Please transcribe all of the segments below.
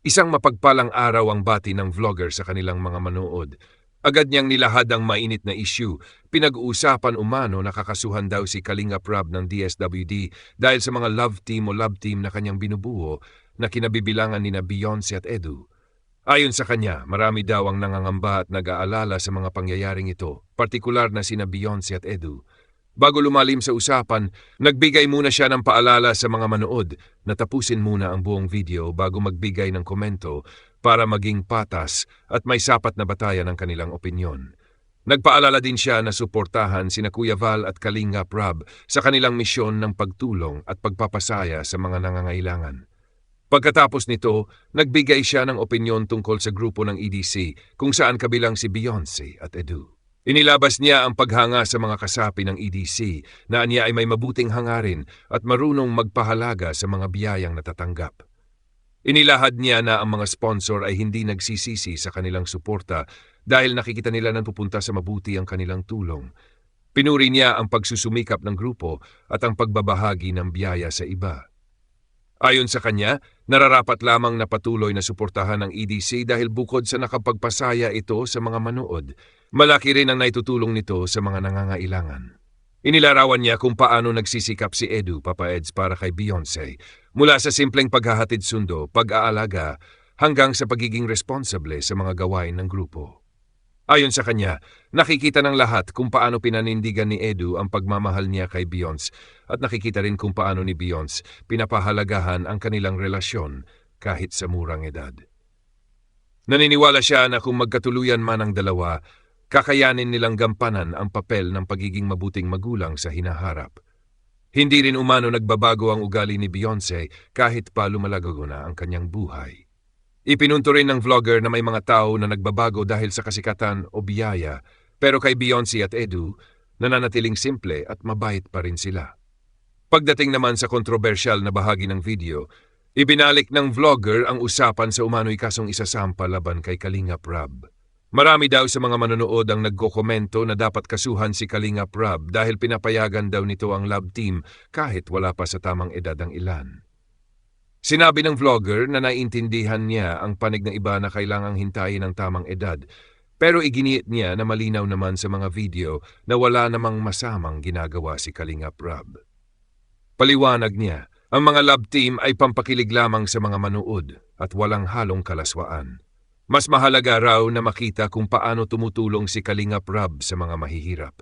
Isang mapagpalang araw ang bati ng vlogger sa kanilang mga manood. Agad niyang nilahad ang mainit na issue. Pinag-uusapan umano na kakasuhan daw si Kalinga Prab ng DSWD dahil sa mga love team na kanyang binubuo na kinabibilangan nina Beyonce at Edu. Ayon sa kanya, marami daw ang nangangamba at nag-aalala sa mga pangyayaring ito, partikular na sina Beyonce at Edu. Bago lumalim sa usapan, nagbigay muna siya ng paalala sa mga manood na tapusin muna ang buong video bago magbigay ng komento para maging patas at may sapat na batayan ng kanilang opinyon. Nagpaalala din siya na suportahan sina Kuya Val at Kalinga Prab sa kanilang misyon ng pagtulong at pagpapasaya sa mga nangangailangan. Pagkatapos nito, nagbigay siya ng opinyon tungkol sa grupo ng EDC kung saan kabilang si Beyonce at Edu. Inilabas niya ang paghanga sa mga kasapi ng EDC na aniya ay may mabuting hangarin at marunong magpahalaga sa mga biyayang natatanggap. Inilahad niya na ang mga sponsor ay hindi nagsisisi sa kanilang suporta dahil nakikita nila na pupunta sa mabuti ang kanilang tulong. Pinuri niya ang pagsusumikap ng grupo at ang pagbabahagi ng biyaya sa iba. Ayon sa kanya, nararapat lamang na patuloy na suportahan ng EDC dahil bukod sa nakapagpasaya ito sa mga manood, malaki rin ang naitutulong nito sa mga nangangailangan. Inilarawan niya kung paano nagsisikap si Edu, Papa Eds para kay Beyonce, mula sa simpleng paghahatid sundo, pag-aalaga, hanggang sa pagiging responsable sa mga gawain ng grupo. Ayon sa kanya, nakikita ng lahat kung paano pinanindigan ni Edu ang pagmamahal niya kay Beyonce at nakikita rin kung paano ni Beyonce pinapahalagahan ang kanilang relasyon kahit sa murang edad. Naniniwala siya na kung magkatuluyan man ang dalawa, kakayanin nilang gampanan ang papel ng pagiging mabuting magulang sa hinaharap. Hindi rin umano nagbabago ang ugali ni Beyonce kahit pa lumalago na ang kanyang buhay. Ipinunto rin ng vlogger na may mga tao na nagbabago dahil sa kasikatan o biyaya, pero kay Beyonce at Edu, nananatiling simple at mabait pa rin sila. Pagdating naman sa kontrobersyal na bahagi ng video, ibinalik ng vlogger ang usapan sa umano'y kasong isasampa laban kay Kalinga Prab. Marami daw sa mga manonood ang nagkokomento na dapat kasuhan si Kalinga Prab dahil pinapayagan daw nito ang love team kahit wala pa sa tamang edad ang ilan. Sinabi ng vlogger na naiintindihan niya ang panig ng iba na kailangang hintayin ang tamang edad, pero iginiit niya na malinaw naman sa mga video na wala namang masamang ginagawa si Kalinga Prab. Paliwanag niya, ang mga love team ay pampakilig lamang sa mga manood at walang halong kalaswaan. Mas mahalaga raw na makita kung paano tumutulong si Kalinga Prab sa mga mahihirap.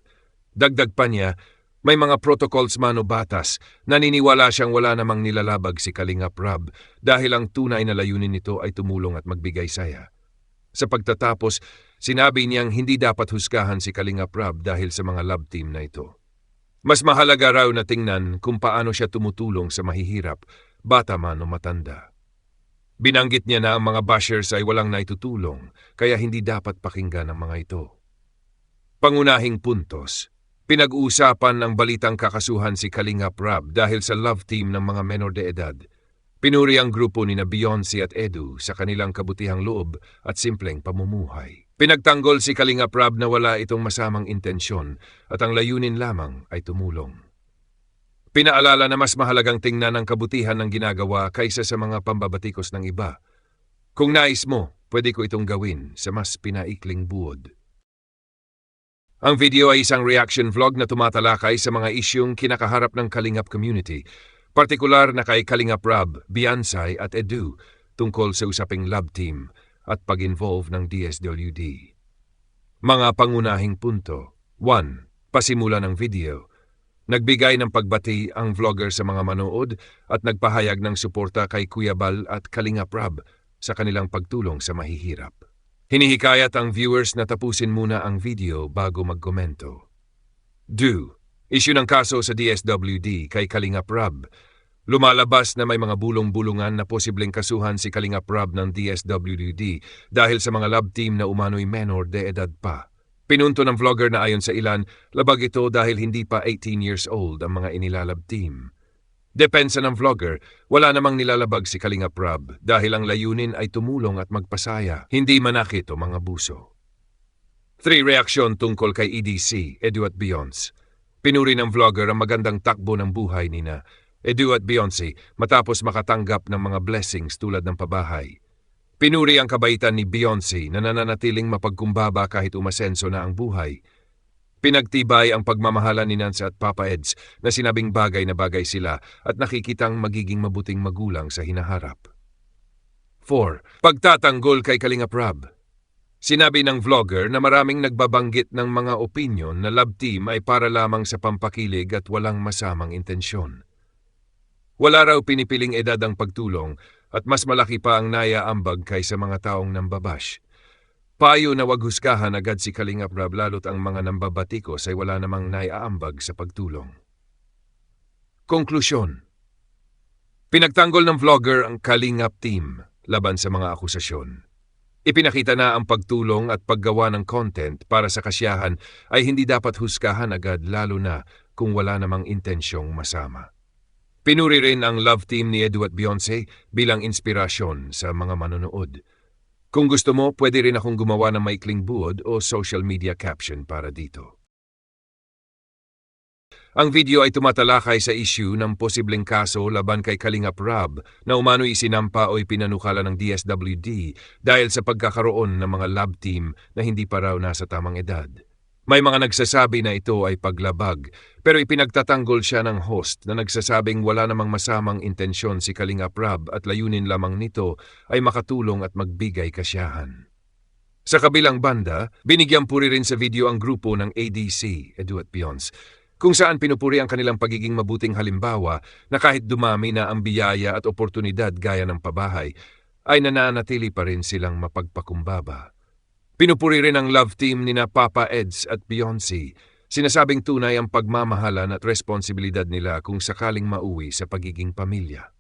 Dagdag pa niya, may mga protocols man o batas, naniniwala siyang wala namang nilalabag si Kalinga Prab dahil ang tunay na layunin nito ay tumulong at magbigay saya. Sa pagtatapos, sinabi niyang hindi dapat husgahan si Kalinga Prab dahil sa mga love team na ito. Mas mahalaga raw na tingnan kung paano siya tumutulong sa mahihirap, bata man o matanda. Binanggit niya na ang mga bashers ay walang naitutulong, kaya hindi dapat pakinggan ang mga ito. Pangunahing puntos. Pinag-uusapan ang balitang kakasuhan si Kalinga Prab dahil sa love team ng mga menor de edad. Pinuri ang grupo ni na Beyonce at Edu sa kanilang kabutihang loob at simpleng pamumuhay. Pinagtanggol si Kalinga Prab na wala itong masamang intensyon at ang layunin lamang ay tumulong. Pinaalala na mas mahalagang tingnan ang kabutihan ng ginagawa kaysa sa mga pambabatikos ng iba. Kung nais mo, pwede ko itong gawin sa mas pinaikling buod. Ang video ay isang reaction vlog na tumatalakay sa mga isyung kinakaharap ng Kalingap community, partikular na kay Kalinga Prab, Beyonce at Edu tungkol sa usaping love team at pag-involve ng DSWD. Mga pangunahing punto. 1. Pasimula ng video. Nagbigay ng pagbati ang vlogger sa mga manood at nagpahayag ng suporta kay Kuya Bal at Kalinga Prab sa kanilang pagtulong sa mahihirap. Hinihikayat ang viewers na tapusin muna ang video bago magkomento. 2. Issue ng kaso sa DSWD kay Kalinga Prab. Lumalabas na may mga bulong-bulungan na posibleng kasuhan si Kalinga Prab ng DSWD dahil sa mga love team na umano'y menor de edad pa. Pinunto ng vlogger na ayon sa ilan, labag ito dahil hindi pa 18 years old ang mga inilalab team. Depensa ng vlogger, wala namang nilalabag si Kalinga Prab dahil ang layunin ay tumulong at magpasaya, hindi manakit o mga buso. 3. Reaksyon tungkol kay EDC, Edu at Beyonce. Pinuri ng vlogger ang magandang takbo ng buhay nina Edu at Beyonce matapos makatanggap ng mga blessings tulad ng pabahay. Pinuri ang kabaitan ni Beyonce na nananatiling mapagkumbaba kahit umasenso na ang buhay. Pinagtibay ang pagmamahalan ni Nance at Papa Eds na sinabing bagay na bagay sila at nakikitang magiging mabuting magulang sa hinaharap. 4. Pagtatanggol kay Kalingap Rob. Sinabi ng vlogger na maraming nagbabanggit ng mga opinyon na love team ay para lamang sa pampakilig at walang masamang intensyon. Wala raw pinipiling edad ang pagtulong at mas malaki pa ang naiaambag kaysa mga taong nambabash. Payo na wag husgahan agad si Kalingap Rob lalo't ang mga nambabatikos ay wala namang naiaambag sa pagtulong. Konklusyon. Pinagtanggol ng vlogger ang Kalingap team laban sa mga akusasyon. Ipinakita na ang pagtulong at paggawa ng content para sa kasiyahan ay hindi dapat husgahan agad lalo na kung wala namang intensyong masama. Pinuri rin ang love team ni Edu at Beyonce bilang inspirasyon sa mga manonood. Kung gusto mo, pwede rin akong gumawa ng maikling buod o social media caption para dito. Ang video ay tumatalakay sa issue ng posibleng kaso laban kay Kalingap Rob na umano'y isinampa o ipinanukala ng DSWD dahil sa pagkakaroon ng mga love team na hindi pa raw nasa tamang edad. May mga nagsasabi na ito ay paglabag, pero ipinagtatanggol siya ng host na nagsasabing wala namang masamang intensyon si Kalingap Rob at layunin lamang nito ay makatulong at magbigay kasiyahan. Sa kabilang banda, binigyang puri rin sa video ang grupo ng ADC, Edu at Beyonce, kung saan pinupuri ang kanilang pagiging mabuting halimbawa na kahit dumami na ang biyaya at oportunidad gaya ng pabahay, ay nananatili pa rin silang mapagpakumbaba. Pinupuri rin ang love team nina Papa Eds at Beyonce. Sinasabing tunay ang pagmamahalan at responsibilidad nila kung sakaling mauwi sa pagiging pamilya.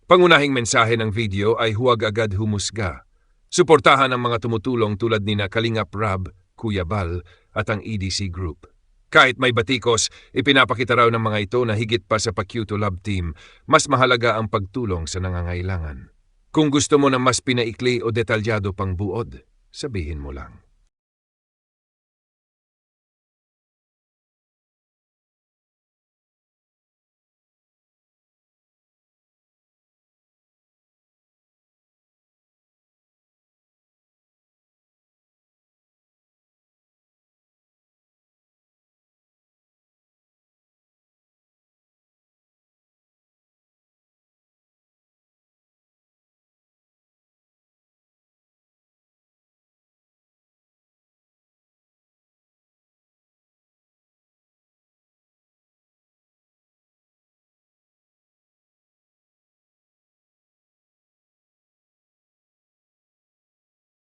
Pangunahing mensahe ng video ay huwag agad humusga. Suportahan ang mga tumutulong tulad nina Kalingap Rob, Kuya Bal at ang EDC Group. Kahit may batikos, ipinapakita raw ng mga ito na higit pa sa pa-cute love team, mas mahalaga ang pagtulong sa nangangailangan. Kung gusto mo ng mas pinaikli o detalyado pang buod, sabihin mo lang.